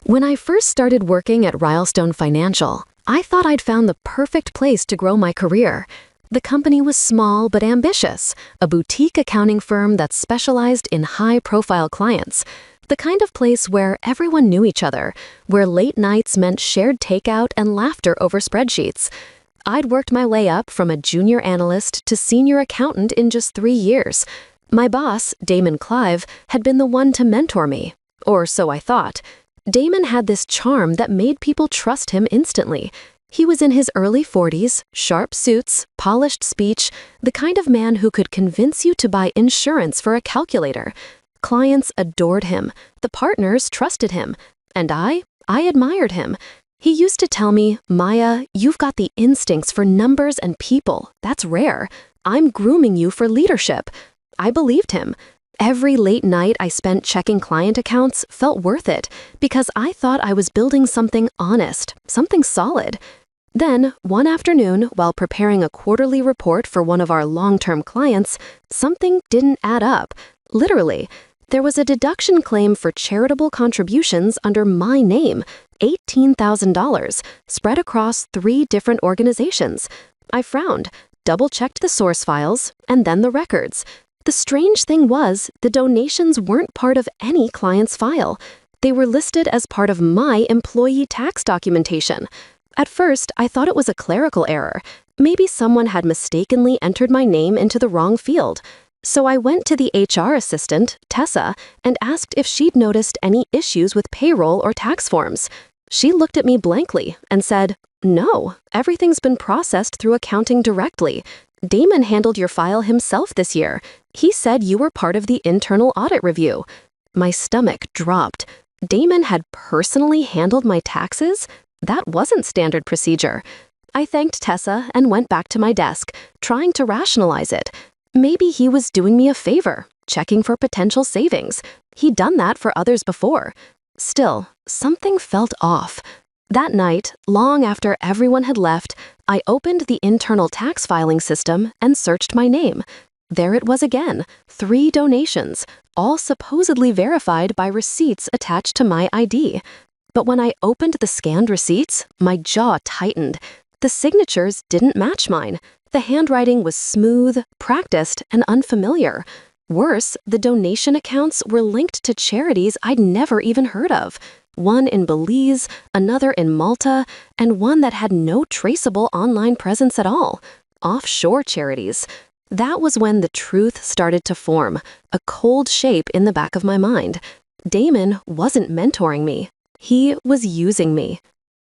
When I first started working at Rylestone Financial, I thought I'd found the perfect place to grow my career. The company was small but ambitious, a boutique accounting firm that specialized in high-profile clients. The kind of place where everyone knew each other, where late nights meant shared takeout and laughter over spreadsheets. I'd worked my way up from a junior analyst to senior accountant in just 3 years. My boss, Damon Clive, had been the one to mentor me. Or so I thought. Damon had this charm that made people trust him instantly. He was in his early 40s, sharp suits, polished speech, the kind of man who could convince you to buy insurance for a calculator. Clients adored him, the partners trusted him, and I admired him. He used to tell me, "Maya, you've got the instincts for numbers and people. That's rare. I'm grooming you for leadership." I believed him. Every late night I spent checking client accounts felt worth it because I thought I was building something honest, something solid. Then, one afternoon, while preparing a quarterly report for one of our long-term clients, something didn't add up. Literally, there was a deduction claim for charitable contributions under my name, $18,000, spread across 3 different organizations. I frowned, double-checked the source files, and then the records. The strange thing was, the donations weren't part of any client's file. They were listed as part of my employee tax documentation. At first, I thought it was a clerical error. Maybe someone had mistakenly entered my name into the wrong field. So I went to the HR assistant, Tessa, and asked if she'd noticed any issues with payroll or tax forms. She looked at me blankly and said, "No, everything's been processed through accounting directly. Damon handled your file himself this year. He said you were part of the internal audit review." My stomach dropped. Damon had personally handled my taxes? That wasn't standard procedure. I thanked Tessa and went back to my desk, trying to rationalize it. Maybe he was doing me a favor, checking for potential savings. He'd done that for others before. Still, something felt off. That night, long after everyone had left, I opened the internal tax filing system and searched my name. There it was again, 3 donations, all supposedly verified by receipts attached to my ID. But when I opened the scanned receipts, my jaw tightened. The signatures didn't match mine. The handwriting was smooth, practiced, and unfamiliar. Worse, the donation accounts were linked to charities I'd never even heard of. One in Belize, another in Malta, and one that had no traceable online presence at all. Offshore charities. That was when the truth started to form, a cold shape in the back of my mind. Damon wasn't mentoring me. He was using me.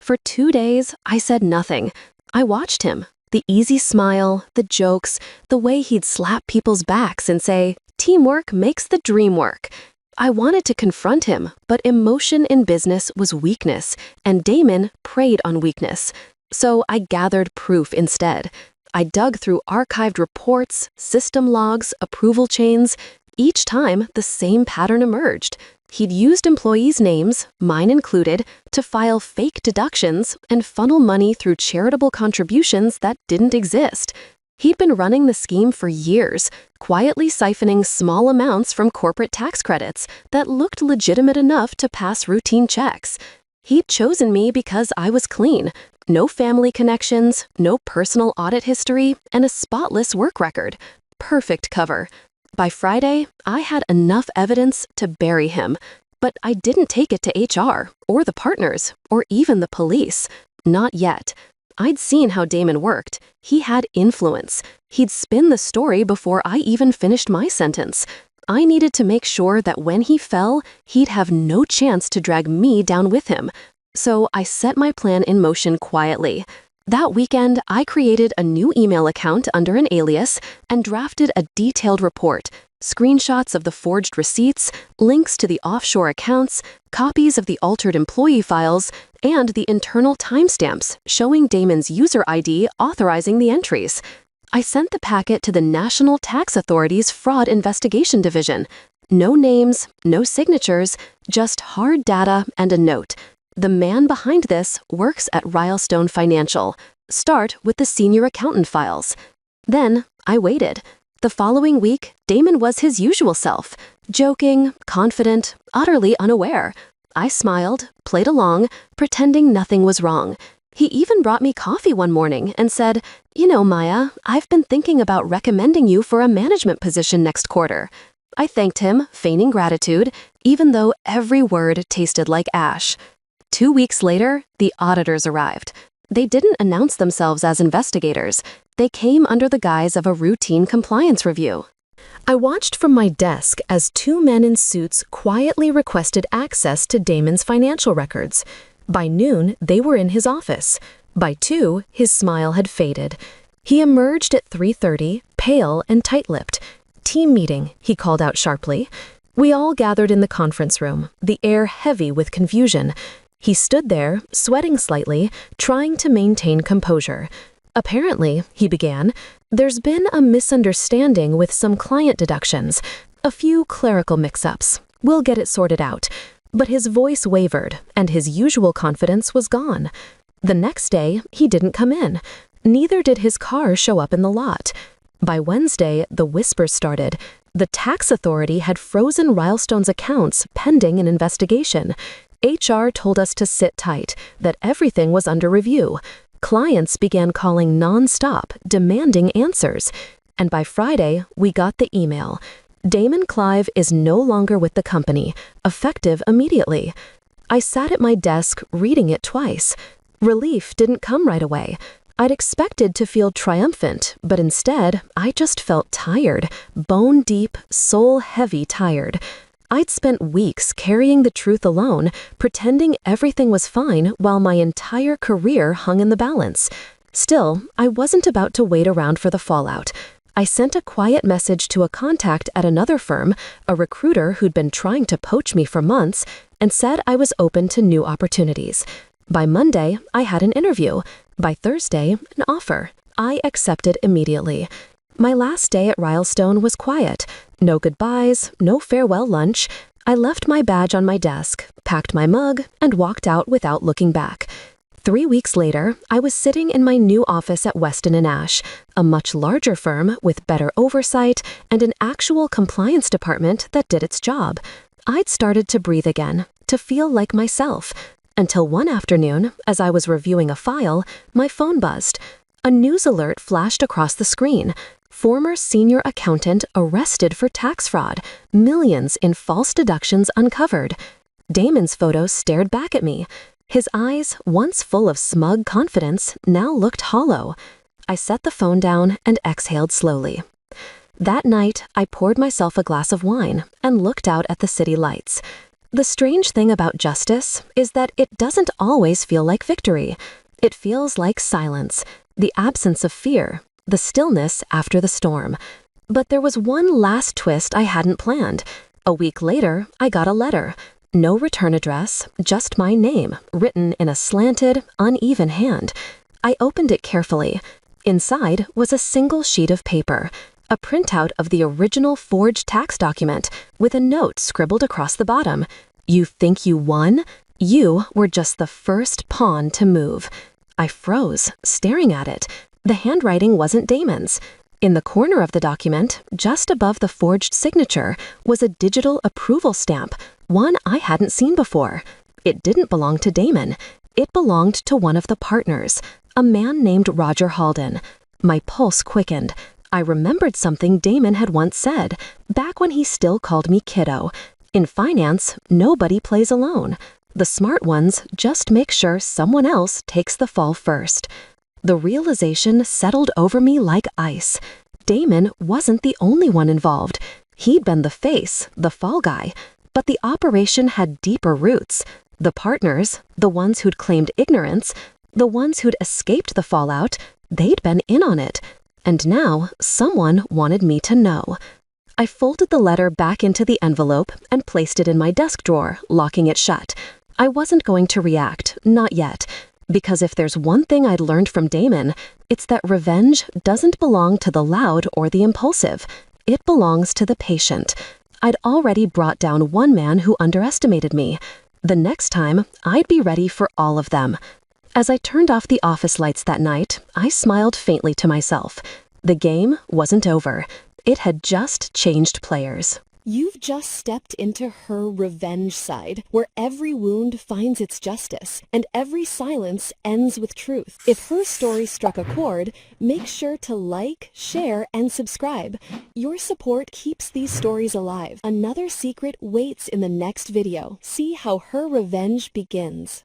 For 2 days, I said nothing. I watched him. The easy smile, the jokes, the way he'd slap people's backs and say, "Teamwork makes the dream work." I wanted to confront him, but emotion in business was weakness, and Damon preyed on weakness. So I gathered proof instead. I dug through archived reports, system logs, approval chains. Each time, the same pattern emerged. He'd used employees' names, mine included, to file fake deductions and funnel money through charitable contributions that didn't exist. He'd been running the scheme for years, quietly siphoning small amounts from corporate tax credits that looked legitimate enough to pass routine checks. He'd chosen me because I was clean. No family connections, no personal audit history, and a spotless work record. Perfect cover. By Friday, I had enough evidence to bury him, but I didn't take it to HR, or the partners, or even the police. Not yet. I'd seen how Damon worked. He had influence. He'd spin the story before I even finished my sentence. I needed to make sure that when he fell, he'd have no chance to drag me down with him. So I set my plan in motion quietly. That weekend, I created a new email account under an alias and drafted a detailed report, screenshots of the forged receipts, links to the offshore accounts, copies of the altered employee files, and the internal timestamps showing Damon's user ID authorizing the entries. I sent the packet to the National Tax Authority's Fraud Investigation Division. No names, no signatures, just hard data and a note. The man behind this works at Rylestone Financial. Start with the senior accountant files. Then I waited. The following week, Damon was his usual self, joking, confident, utterly unaware. I smiled, played along, pretending nothing was wrong. He even brought me coffee one morning and said, "You know, Maya, I've been thinking about recommending you for a management position next quarter." I thanked him, feigning gratitude, even though every word tasted like ash. 2 weeks later, the auditors arrived. They didn't announce themselves as investigators. They came under the guise of a routine compliance review. I watched from my desk as 2 men in suits quietly requested access to Damon's financial records. By noon, they were in his office. By 2, his smile had faded. He emerged at 3:30, pale and tight-lipped. "Team meeting," he called out sharply. We all gathered in the conference room, the air heavy with confusion. He stood there, sweating slightly, trying to maintain composure. "Apparently," he began, "there's been a misunderstanding with some client deductions. A few clerical mix-ups. We'll get it sorted out." But his voice wavered, and his usual confidence was gone. The next day, he didn't come in. Neither did his car show up in the lot. By Wednesday, the whispers started. The tax authority had frozen Rilestone's accounts pending an investigation. HR told us to sit tight, that everything was under review. Clients began calling non-stop, demanding answers. And by Friday, we got the email. Damon Clive is no longer with the company, effective immediately. I sat at my desk reading it twice. Relief didn't come right away. I'd expected to feel triumphant, but instead, I just felt tired, bone-deep, soul-heavy tired. I'd spent weeks carrying the truth alone, pretending everything was fine while my entire career hung in the balance. Still, I wasn't about to wait around for the fallout. I sent a quiet message to a contact at another firm, a recruiter who'd been trying to poach me for months, and said I was open to new opportunities. By Monday, I had an interview. By Thursday, an offer. I accepted immediately. My last day at Rilestone was quiet. No goodbyes, no farewell lunch. I left my badge on my desk, packed my mug, and walked out without looking back. 3 weeks later, I was sitting in my new office at Weston & Ash, a much larger firm with better oversight and an actual compliance department that did its job. I'd started to breathe again, to feel like myself. Until one afternoon, as I was reviewing a file, my phone buzzed. A news alert flashed across the screen. Former senior accountant arrested for tax fraud. Millions in false deductions uncovered. Damon's photo stared back at me. His eyes, once full of smug confidence, now looked hollow. I set the phone down and exhaled slowly. That night, I poured myself a glass of wine and looked out at the city lights. The strange thing about justice is that it doesn't always feel like victory. It feels like silence, the absence of fear, the stillness after the storm. But there was one last twist I hadn't planned. A week later, I got a letter. No return address, just my name, written in a slanted, uneven hand. I opened it carefully. Inside was a single sheet of paper, a printout of the original forged tax document, with a note scribbled across the bottom. "You think you won? You were just the first pawn to move." I froze, staring at it. The handwriting wasn't Damon's. In the corner of the document, just above the forged signature, was a digital approval stamp, one I hadn't seen before. It didn't belong to Damon. It belonged to one of the partners, a man named Roger Halden. My pulse quickened. I remembered something Damon had once said, back when he still called me kiddo. In finance, nobody plays alone. The smart ones just make sure someone else takes the fall first. The realization settled over me like ice. Damon wasn't the only one involved. He'd been the face, the fall guy. But the operation had deeper roots. The partners, the ones who'd claimed ignorance, the ones who'd escaped the fallout, they'd been in on it. And now, someone wanted me to know. I folded the letter back into the envelope and placed it in my desk drawer, locking it shut. I wasn't going to react, not yet. Because if there's one thing I'd learned from Damon, it's that revenge doesn't belong to the loud or the impulsive. It belongs to the patient. I'd already brought down one man who underestimated me. The next time, I'd be ready for all of them. As I turned off the office lights that night, I smiled faintly to myself. The game wasn't over. It had just changed players. You've just stepped into her revenge side, where every wound finds its justice, and every silence ends with truth. If her story struck a chord, make sure to like, share, and subscribe. Your support keeps these stories alive. Another secret waits in the next video. See how her revenge begins.